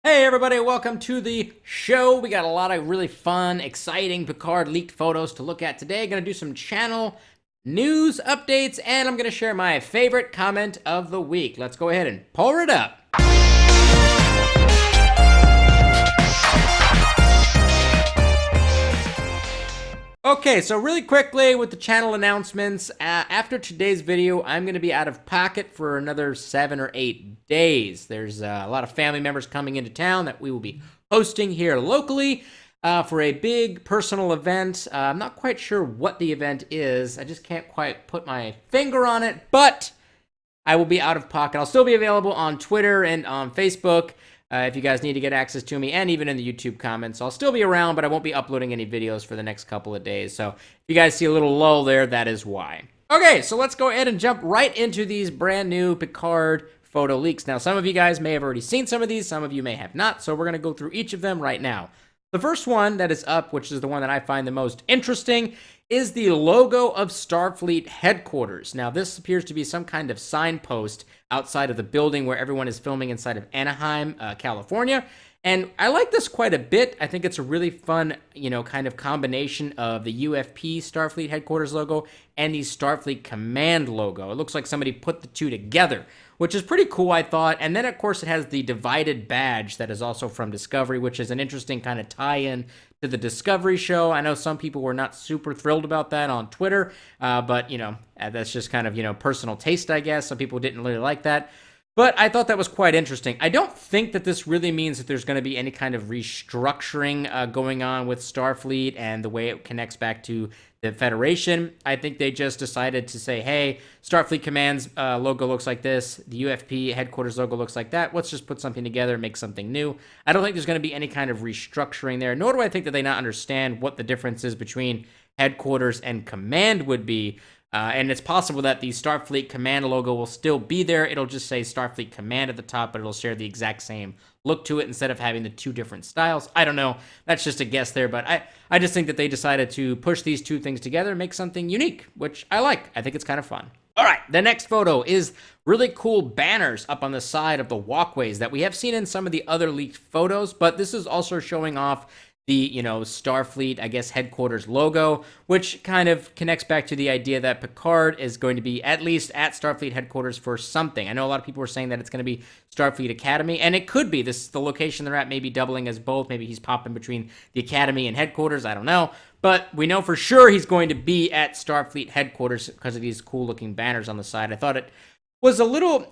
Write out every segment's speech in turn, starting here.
Hey everybody, welcome to the show. We got a lot of really fun, exciting Picard leaked photos to look at today. Gonna do some channel news updates, and I'm gonna share my favorite comment of the week. Let's go ahead and pour it up. Okay, so really quickly with the channel announcements, after today's video, I'm going to be out of pocket for another 7 or 8 days. There's a lot of family members coming into town that we will be hosting here locally for a big personal event. I'm not quite sure what the event is. I just can't quite put my finger on it, but I will be out of pocket. I'll still be available on Twitter and on Facebook. If you guys need to get access to me, and even in the YouTube comments. I'll still be around, but I won't be uploading any videos for the next couple of days. So if you guys see a little lull there, that is why. Okay, so let's go ahead and jump right into these brand new Picard photo leaks. Now, some of you guys may have already seen some of these, some of you may have not, so we're going to go through each of them right now. The first one that is up, which is the one that I find the most interesting, is the logo of Starfleet headquarters. Now, this appears to be some kind of signpost outside of the building where everyone is filming inside of Anaheim, California. And I like this quite a bit. I think it's a really fun, kind of combination of the UFP Starfleet headquarters logo and the Starfleet Command logo. It looks like somebody put the two together, which is pretty cool, I thought. And then, of course, it has the divided badge that is also from Discovery, which is an interesting kind of tie-in to the Discovery show. I know some people were not super thrilled about that on Twitter, but, that's just kind of, personal taste, I guess. Some people didn't really like that. But I thought that was quite interesting. I don't think that this really means that there's going to be any kind of restructuring going on with Starfleet and the way it connects back to the Federation. I think they just decided to say, hey, Starfleet Command's logo looks like this. The UFP headquarters logo looks like that. Let's just put something together and make something new. I don't think there's going to be any kind of restructuring there, nor do I think that they not understand what the difference is between headquarters and command would be. And it's possible that the Starfleet Command logo will still be there. It'll just say Starfleet Command at the top, but it'll share the exact same look to it instead of having the two different styles. I don't know. That's just a guess there, but I just think that they decided to push these two things together and make something unique, which I like. I think it's kind of fun. All right, the next photo is really cool banners up on the side of the walkways that we have seen in some of the other leaked photos, but this is also showing off the, Starfleet, I guess, headquarters logo, which kind of connects back to the idea that Picard is going to be at least at Starfleet headquarters for something. I know a lot of people were saying that it's going to be Starfleet Academy, and it could be. This is the location they're at, maybe doubling as both. Maybe he's popping between the Academy and headquarters. I don't know. But we know for sure he's going to be at Starfleet headquarters because of these cool-looking banners on the side. I thought it was a little...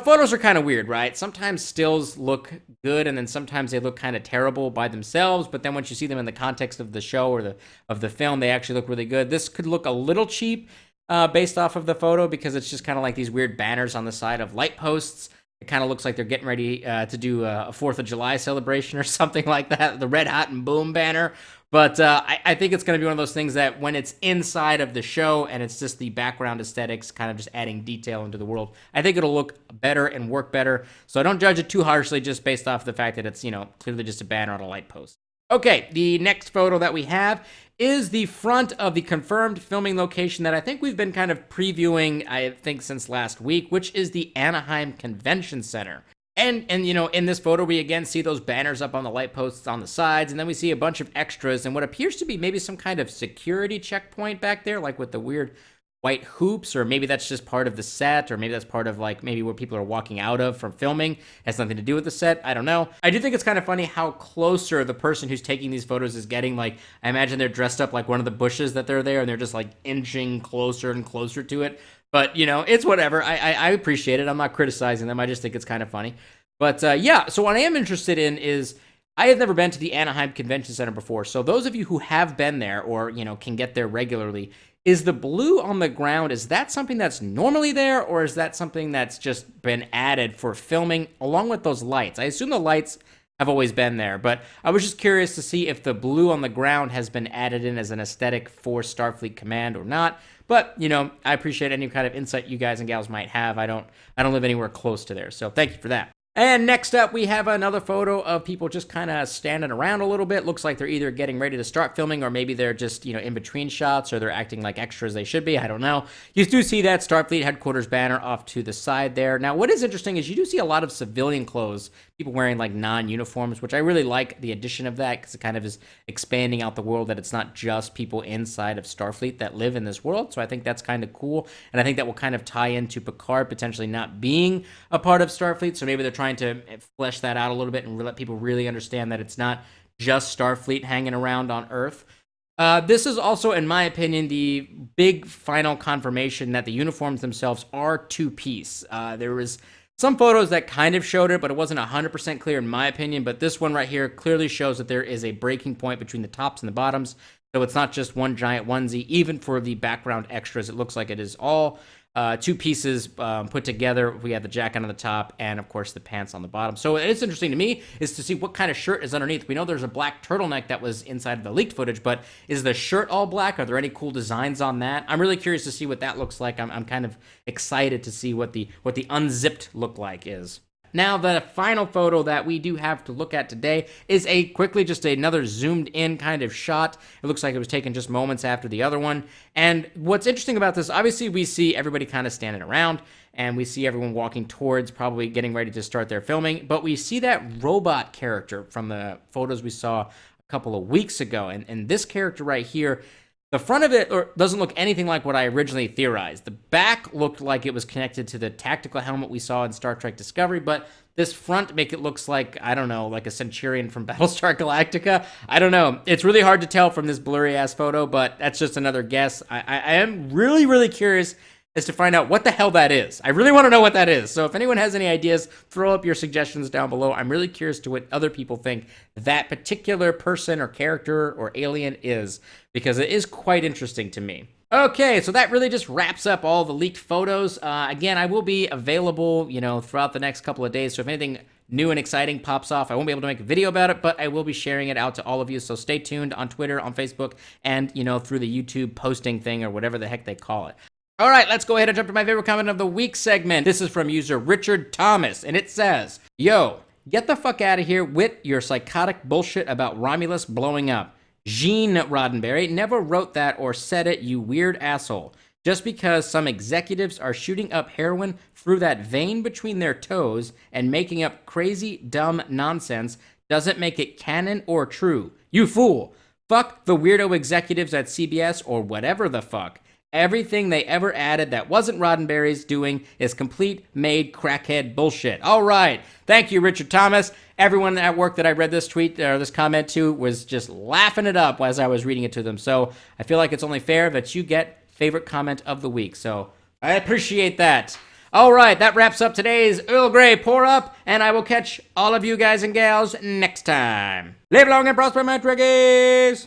photos are kind of weird, right? Sometimes stills look good, and then sometimes they look kind of terrible by themselves. But then once you see them in the context of the show or of the film, they actually look really good. This could look a little cheap based off of the photo because it's just kind of like these weird banners on the side of light posts. It kind of looks like they're getting ready to do a 4th of July celebration or something like that, the Red Hot and Boom banner. But I think it's going to be one of those things that when it's inside of the show and it's just the background aesthetics, kind of just adding detail into the world, I think it'll look better and work better. So I don't judge it too harshly just based off the fact that it's, clearly just a banner on a light post. Okay, the next photo that we have is the front of the confirmed filming location that I think we've been kind of previewing, I think, since last week, which is the Anaheim Convention Center. And in this photo, we again see those banners up on the light posts on the sides, and then we see a bunch of extras and what appears to be maybe some kind of security checkpoint back there, like with the weird white hoops, or maybe that's just part of the set, or maybe that's part of maybe where people are walking out of from filming. It has nothing to do with the set. I don't know. I do think it's kind of funny how closer the person who's taking these photos is getting. I imagine they're dressed up like one of the bushes that they're there, and they're just inching closer and closer to it. But, it's whatever. I appreciate it. I'm not criticizing them. I just think it's kind of funny. But, yeah, so what I am interested in is I have never been to the Anaheim Convention Center before. So those of you who have been there or, can get there regularly, is the blue on the ground, is that something that's normally there, or is that something that's just been added for filming along with those lights? I assume the lights have always been there, but I was just curious to see if the blue on the ground has been added in as an aesthetic for Starfleet Command or not. But, I appreciate any kind of insight you guys and gals might have. I don't live anywhere close to there, so thank you for that. And next up, we have another photo of people just kind of standing around a little bit. Looks like they're either getting ready to start filming, or maybe they're just, in between shots, or they're acting like extras they should be. I don't know. You do see that Starfleet headquarters banner off to the side there. Now, what is interesting is you do see a lot of civilian clothes people wearing like non-uniforms, which I really like the addition of that because it kind of is expanding out the world, that it's not just people inside of Starfleet that live in this world. So I think that's kind of cool, and I think that will kind of tie into Picard potentially not being a part of Starfleet. So maybe they're trying to flesh that out a little bit and let people really understand that it's not just Starfleet hanging around on Earth. This is also, in my opinion, the big final confirmation that the uniforms themselves are two-piece. There was some photos that kind of showed it, but it wasn't 100% clear in my opinion. But this one right here clearly shows that there is a breaking point between the tops and the bottoms. So it's not just one giant onesie. Even for the background extras, it looks like it is all two pieces put together. We have the jacket on the top and, of course, the pants on the bottom. So it's interesting to me is to see what kind of shirt is underneath. We know there's a black turtleneck that was inside of the leaked footage, but is the shirt all black? Are there any cool designs on that? I'm really curious to see what that looks like. I'm kind of excited to see what the unzipped look like is. Now, the final photo that we do have to look at today is just another zoomed in kind of shot. It looks like it was taken just moments after the other one. And what's interesting about this, obviously we see everybody kind of standing around and we see everyone walking towards, probably getting ready to start their filming. But we see that robot character from the photos we saw a couple of weeks ago. And this character right here, the front of it doesn't look anything like what I originally theorized. The back looked like it was connected to the tactical helmet we saw in Star Trek Discovery, but this front make it looks like, I don't know, like a Centurion from Battlestar Galactica. I don't know. It's really hard to tell from this blurry-ass photo, but that's just another guess. I am really, really curious as to find out what the hell that is. I really want to know what that is. So if anyone has any ideas, throw up your suggestions down below. I'm really curious to what other people think that particular person or character or alien is, because it is quite interesting to me. Okay, so that really just wraps up all the leaked photos. Again, I will be available, throughout the next couple of days. So if anything new and exciting pops off, I won't be able to make a video about it, but I will be sharing it out to all of you. So stay tuned on Twitter, on Facebook, and, through the YouTube posting thing or whatever the heck they call it. All right, let's go ahead and jump to my favorite comment of the week segment. This is from user Richard Thomas, and it says, "Yo, get the fuck out of here with your psychotic bullshit about Romulus blowing up. Gene Roddenberry never wrote that or said it, you weird asshole. Just because some executives are shooting up heroin through that vein between their toes and making up crazy, dumb nonsense doesn't make it canon or true. You fool. Fuck the weirdo executives at CBS or whatever the fuck. Everything they ever added that wasn't Roddenberry's doing is complete made crackhead bullshit." All right. Thank you, Richard Thomas. Everyone at work that I read this tweet or this comment to was just laughing it up as I was reading it to them. So I feel like it's only fair that you get favorite comment of the week. So I appreciate that. All right. That wraps up today's Earl Grey Pour-Up, and I will catch all of you guys and gals next time. Live long and prosper, my Trekies!